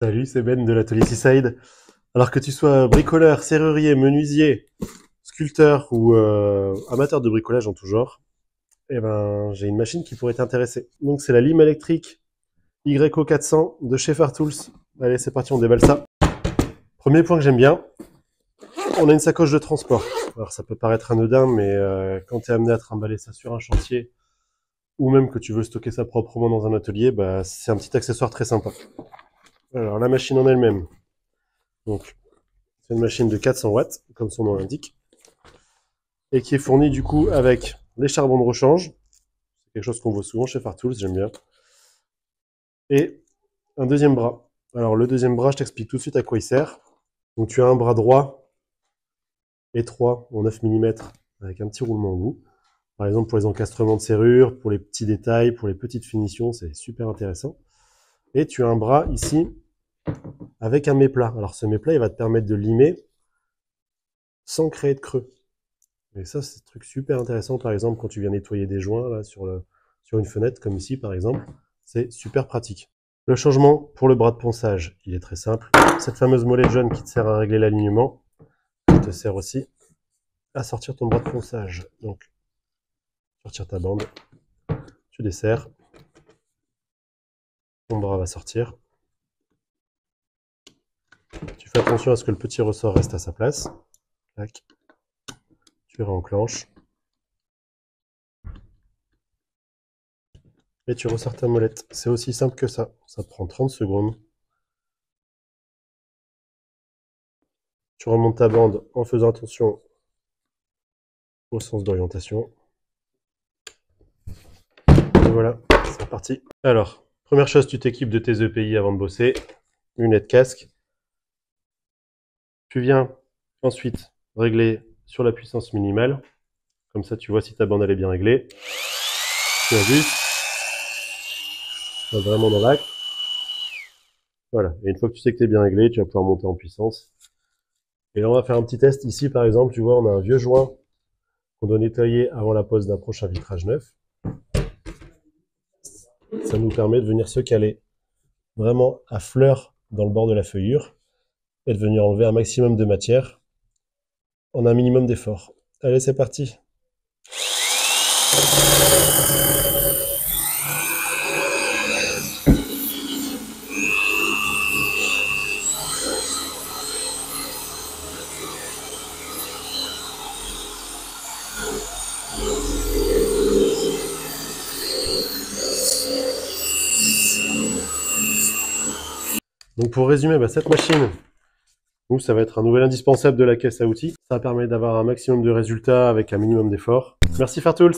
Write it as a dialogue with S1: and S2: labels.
S1: Salut, c'est Ben de l'atelier Seaside. Alors que tu sois bricoleur, serrurier, menuisier, sculpteur ou amateur de bricolage en tout genre, eh ben, j'ai une machine qui pourrait t'intéresser. Donc c'est la lime électrique YO 400 de chez Fartools. Allez, c'est parti, on déballe ça. Premier point que j'aime bien, on a une sacoche de transport. Alors ça peut paraître anodin, mais quand tu es amené à trimballer ça sur un chantier, ou même que tu veux stocker ça proprement dans un atelier, bah, c'est un petit accessoire très sympa. Alors la machine en elle-même, donc c'est une machine de 400 watts, comme son nom l'indique, et qui est fournie du coup avec les charbons de rechange, c'est quelque chose qu'on voit souvent chez Fartools, j'aime bien, et un deuxième bras. Alors le deuxième bras, je t'explique tout de suite à quoi il sert. Donc tu as un bras droit, étroit, en 9 mm, avec un petit roulement au bout. Par exemple pour les encastrements de serrure, pour les petits détails, pour les petites finitions, c'est super intéressant. Et tu as un bras ici, avec un méplat. Alors ce méplat, il va te permettre de limer sans créer de creux. Et ça, c'est un truc super intéressant, par exemple, quand tu viens nettoyer des joints là, sur une fenêtre, comme ici, par exemple. C'est super pratique. Le changement pour le bras de ponçage, il est très simple. Cette fameuse molette jaune qui te sert à régler l'alignement, elle te sert aussi à sortir ton bras de ponçage. Donc, sortir ta bande, tu desserres, ton bras va sortir. Tu fais attention à ce que le petit ressort reste à sa place. Tac. Tu réenclenches. Et tu ressors ta molette. C'est aussi simple que ça. Ça te prend 30 secondes. Tu remontes ta bande en faisant attention au sens d'orientation. Et voilà, c'est parti. Alors, première chose, tu t'équipes de tes EPI avant de bosser. Lunettes, casque. Tu viens ensuite régler sur la puissance minimale. Comme ça, tu vois si ta bande elle est bien réglée. Tu ajustes. Vraiment dans l'axe. Voilà. Et une fois que tu sais que tu es bien réglé, tu vas pouvoir monter en puissance. Et là, on va faire un petit test. Ici, par exemple, tu vois, on a un vieux joint qu'on doit nettoyer avant la pose d'un prochain vitrage neuf. Ça nous permet de venir se caler vraiment à fleur dans le bord de la feuillure et de venir enlever un maximum de matière en un minimum d'effort. Allez, c'est parti! Donc pour résumer, cette machine, nous, ça va être un nouvel indispensable de la caisse à outils. Ça permet d'avoir un maximum de résultats avec un minimum d'efforts. Merci Fartools!